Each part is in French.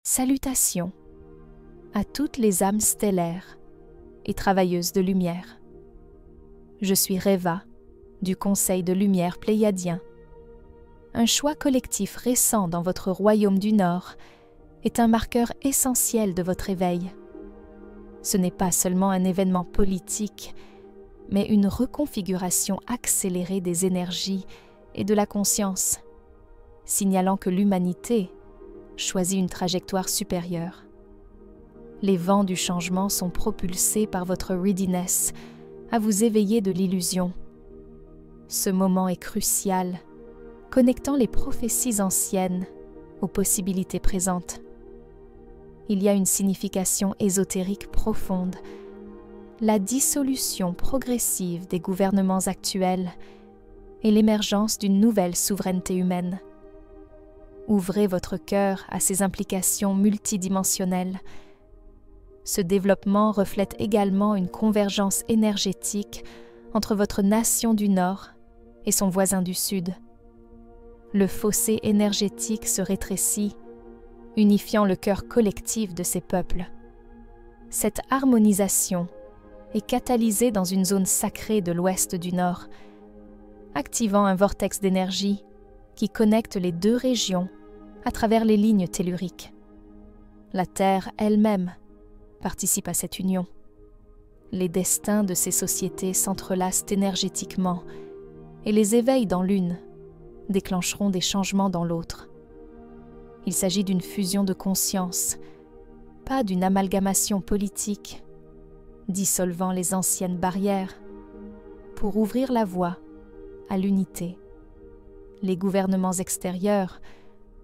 Salutations à toutes les âmes stellaires et travailleuses de lumière. Je suis Reva, du Conseil de lumière pléiadien. Un choix collectif récent dans votre royaume du Nord est un marqueur essentiel de votre éveil. Ce n'est pas seulement un événement politique, mais une reconfiguration accélérée des énergies et de la conscience, signalant que l'humanité choisit une trajectoire supérieure. Les vents du changement sont propulsés par votre readiness à vous éveiller de l'illusion. Ce moment est crucial, connectant les prophéties anciennes aux possibilités présentes. Il y a une signification ésotérique profonde, la dissolution progressive des gouvernements actuels et l'émergence d'une nouvelle souveraineté humaine. Ouvrez votre cœur à ces implications multidimensionnelles. Ce développement reflète également une convergence énergétique entre votre nation du Nord et son voisin du Sud. Le fossé énergétique se rétrécit, unifiant le cœur collectif de ces peuples. Cette harmonisation est catalysée dans une zone sacrée de l'ouest du Nord, activant un vortex d'énergie qui connecte les deux régions à travers les lignes telluriques. La Terre elle-même participe à cette union. Les destins de ces sociétés s'entrelacent énergétiquement et les éveils dans l'une déclencheront des changements dans l'autre. Il s'agit d'une fusion de conscience, pas d'une amalgamation politique, dissolvant les anciennes barrières pour ouvrir la voie à l'unité. Les gouvernements extérieurs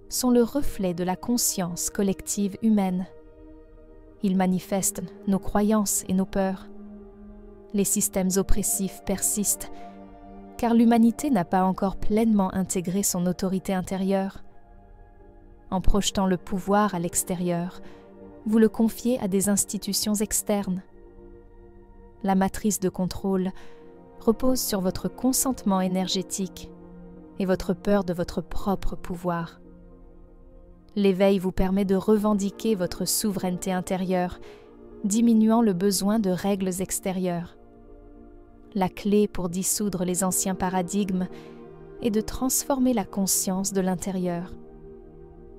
sont le reflet de la conscience collective humaine. Ils manifestent nos croyances et nos peurs. Les systèmes oppressifs persistent, car l'humanité n'a pas encore pleinement intégré son autorité intérieure. En projetant le pouvoir à l'extérieur, vous le confiez à des institutions externes. La matrice de contrôle repose sur votre consentement énergétique et votre peur de votre propre pouvoir. L'éveil vous permet de revendiquer votre souveraineté intérieure, diminuant le besoin de règles extérieures. La clé pour dissoudre les anciens paradigmes est de transformer la conscience de l'intérieur.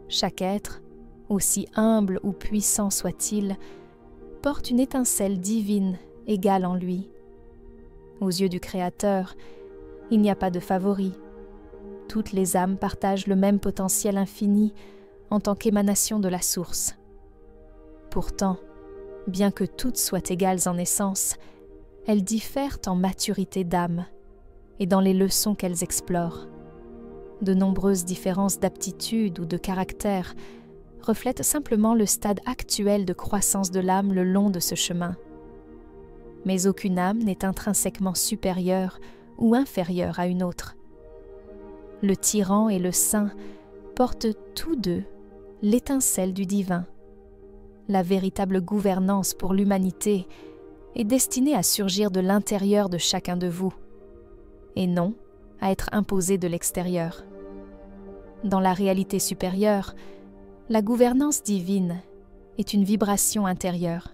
Chaque être, aussi humble ou puissant soit-il, porte une étincelle divine égale en lui. Aux yeux du Créateur, il n'y a pas de favori. Toutes les âmes partagent le même potentiel infini en tant qu'émanation de la source. Pourtant, bien que toutes soient égales en essence, elles diffèrent en maturité d'âme et dans les leçons qu'elles explorent. De nombreuses différences d'aptitude ou de caractère reflètent simplement le stade actuel de croissance de l'âme le long de ce chemin. Mais aucune âme n'est intrinsèquement supérieure ou inférieure à une autre. Le tyran et le saint portent tous deux l'étincelle du divin. La véritable gouvernance pour l'humanité est destinée à surgir de l'intérieur de chacun de vous, et non à être imposée de l'extérieur. Dans la réalité supérieure, la gouvernance divine est une vibration intérieure,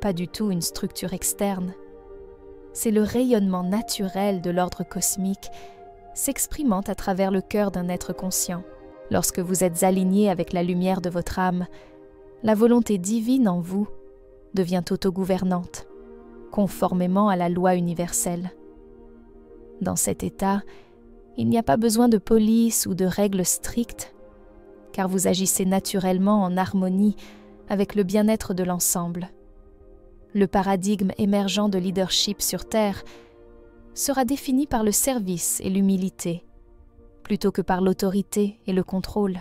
pas du tout une structure externe. C'est le rayonnement naturel de l'ordre cosmique s'exprimant à travers le cœur d'un être conscient. Lorsque vous êtes aligné avec la lumière de votre âme, la volonté divine en vous devient autogouvernante, conformément à la loi universelle. Dans cet état, il n'y a pas besoin de police ou de règles strictes, car vous agissez naturellement en harmonie avec le bien-être de l'ensemble. Le paradigme émergent de leadership sur Terre sera défini par le service et l'humilité, plutôt que par l'autorité et le contrôle.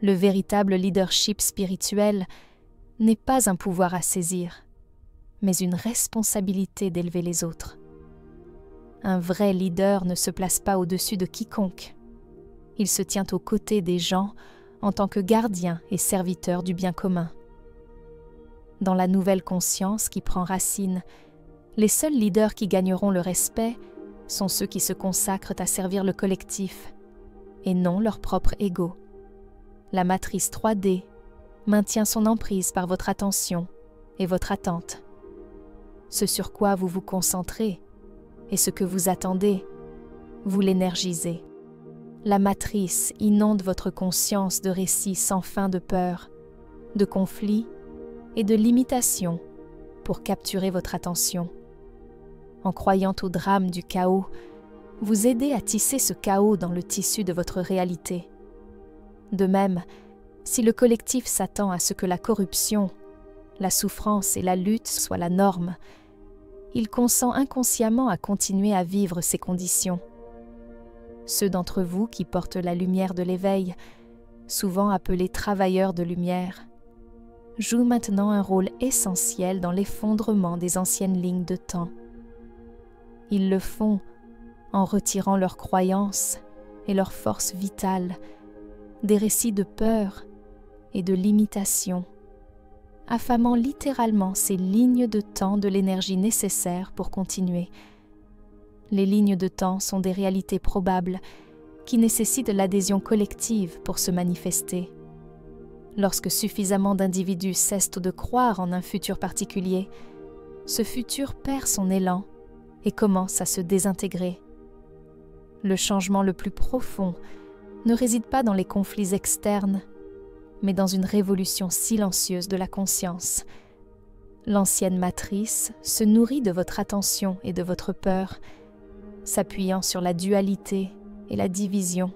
Le véritable leadership spirituel n'est pas un pouvoir à saisir, mais une responsabilité d'élever les autres. Un vrai leader ne se place pas au-dessus de quiconque. Il se tient aux côtés des gens en tant que gardien et serviteur du bien commun. Dans la nouvelle conscience qui prend racine, les seuls leaders qui gagneront le respect sont ceux qui se consacrent à servir le collectif et non leur propre ego. La matrice 3D maintient son emprise par votre attention et votre attente. Ce sur quoi vous vous concentrez et ce que vous attendez, vous l'énergisez. La matrice inonde votre conscience de récits sans fin de peur, de conflits et de limitations pour capturer votre attention. En croyant au drame du chaos, vous aidez à tisser ce chaos dans le tissu de votre réalité. De même, si le collectif s'attend à ce que la corruption, la souffrance et la lutte soient la norme, il consent inconsciemment à continuer à vivre ces conditions. Ceux d'entre vous qui portent la lumière de l'éveil, souvent appelés travailleurs de lumière, jouent maintenant un rôle essentiel dans l'effondrement des anciennes lignes de temps. Ils le font en retirant leurs croyances et leur force vitale des récits de peur et de limitation, affamant littéralement ces lignes de temps de l'énergie nécessaire pour continuer. Les lignes de temps sont des réalités probables qui nécessitent l'adhésion collective pour se manifester. Lorsque suffisamment d'individus cessent de croire en un futur particulier, ce futur perd son élan et commence à se désintégrer. Le changement le plus profond ne réside pas dans les conflits externes, mais dans une révolution silencieuse de la conscience. L'ancienne matrice se nourrit de votre attention et de votre peur, s'appuyant sur la dualité et la division.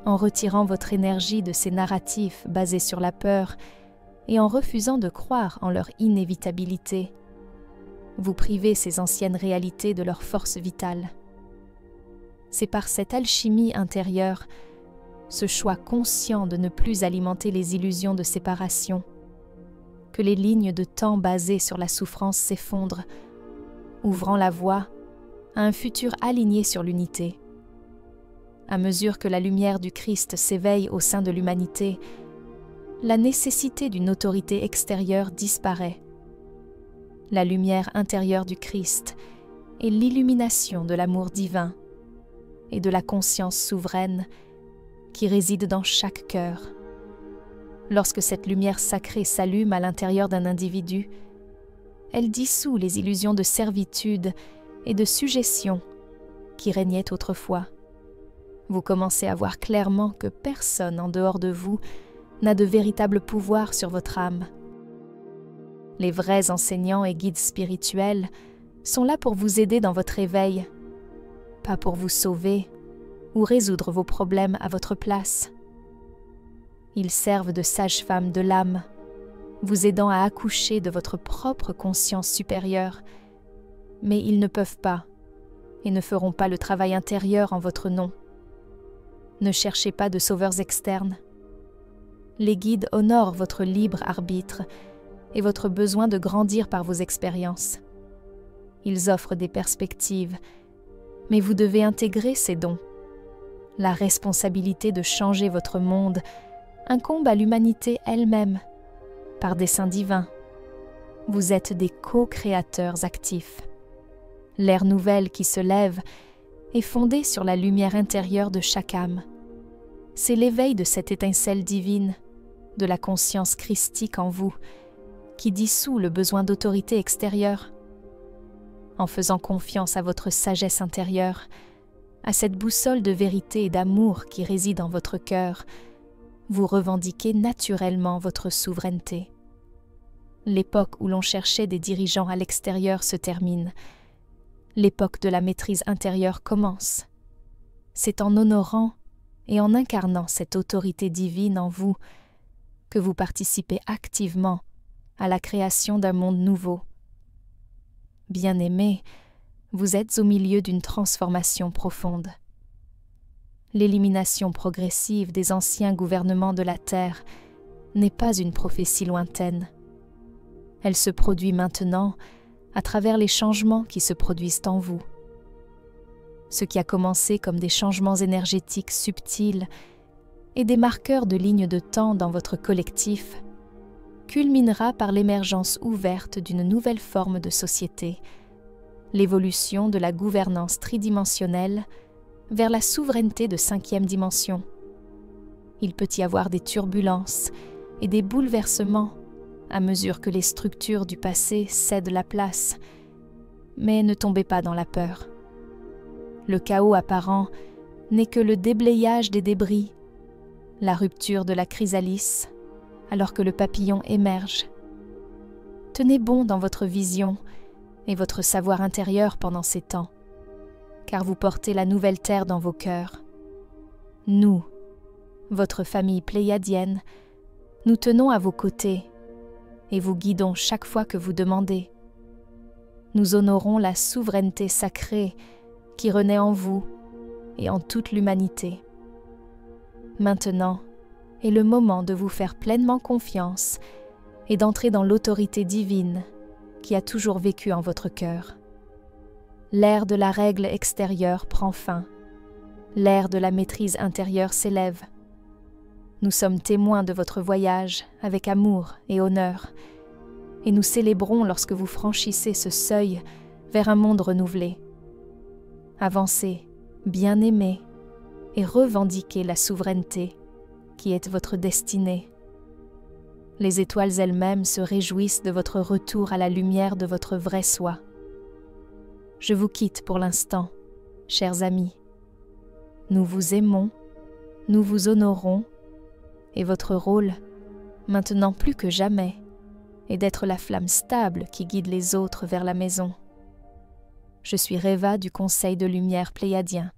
En retirant votre énergie de ces narratifs basés sur la peur et en refusant de croire en leur inévitabilité, vous privez ces anciennes réalités de leur force vitale. C'est par cette alchimie intérieure, ce choix conscient de ne plus alimenter les illusions de séparation, que les lignes de temps basées sur la souffrance s'effondrent, ouvrant la voie à un futur aligné sur l'unité. À mesure que la lumière du Christ s'éveille au sein de l'humanité, la nécessité d'une autorité extérieure disparaît. La lumière intérieure du Christ est l'illumination de l'amour divin et de la conscience souveraine qui réside dans chaque cœur. Lorsque cette lumière sacrée s'allume à l'intérieur d'un individu, elle dissout les illusions de servitude et de sujétion qui régnaient autrefois. Vous commencez à voir clairement que personne en dehors de vous n'a de véritable pouvoir sur votre âme. Les vrais enseignants et guides spirituels sont là pour vous aider dans votre éveil, pas pour vous sauver ou résoudre vos problèmes à votre place. Ils servent de sages-femmes de l'âme, vous aidant à accoucher de votre propre conscience supérieure, mais ils ne peuvent pas et ne feront pas le travail intérieur en votre nom. Ne cherchez pas de sauveurs externes. Les guides honorent votre libre arbitre et votre besoin de grandir par vos expériences. Ils offrent des perspectives, mais vous devez intégrer ces dons. La responsabilité de changer votre monde incombe à l'humanité elle-même, par dessein divin. Vous êtes des co-créateurs actifs. L'ère nouvelle qui se lève est fondée sur la lumière intérieure de chaque âme. C'est l'éveil de cette étincelle divine, de la conscience christique en vous, qui dissout le besoin d'autorité extérieure. En faisant confiance à votre sagesse intérieure, à cette boussole de vérité et d'amour qui réside en votre cœur, vous revendiquez naturellement votre souveraineté. L'époque où l'on cherchait des dirigeants à l'extérieur se termine. L'époque de la maîtrise intérieure commence. C'est en honorant et en incarnant cette autorité divine en vous que vous participez activement à la création d'un monde nouveau. Bien-aimés, vous êtes au milieu d'une transformation profonde. L'élimination progressive des anciens gouvernements de la Terre n'est pas une prophétie lointaine. Elle se produit maintenant à travers les changements qui se produisent en vous. Ce qui a commencé comme des changements énergétiques subtils et des marqueurs de lignes de temps dans votre collectif culminera par l'émergence ouverte d'une nouvelle forme de société, l'évolution de la gouvernance tridimensionnelle vers la souveraineté de 5e dimension. Il peut y avoir des turbulences et des bouleversements à mesure que les structures du passé cèdent la place. Mais ne tombez pas dans la peur. Le chaos apparent n'est que le déblayage des débris, la rupture de la chrysallis, alors que le papillon émerge. Tenez bon dans votre vision et votre savoir intérieur pendant ces temps, car vous portez la nouvelle terre dans vos cœurs. Nous, votre famille pléiadienne, nous tenons à vos côtés et vous guidons chaque fois que vous demandez. Nous honorons la souveraineté sacrée qui renaît en vous et en toute l'humanité. Maintenant est le moment de vous faire pleinement confiance et d'entrer dans l'autorité divine qui a toujours vécu en votre cœur. L'ère de la règle extérieure prend fin. L'ère de la maîtrise intérieure s'élève. Nous sommes témoins de votre voyage avec amour et honneur, et nous célébrons lorsque vous franchissez ce seuil vers un monde renouvelé. Avancez, bien-aimés, et revendiquez la souveraineté qui est votre destinée. Les étoiles elles-mêmes se réjouissent de votre retour à la lumière de votre vrai soi. Je vous quitte pour l'instant, chers amis. Nous vous aimons, nous vous honorons, et votre rôle, maintenant plus que jamais, est d'être la flamme stable qui guide les autres vers la maison. Je suis Reva du Conseil de Lumière pléiadien.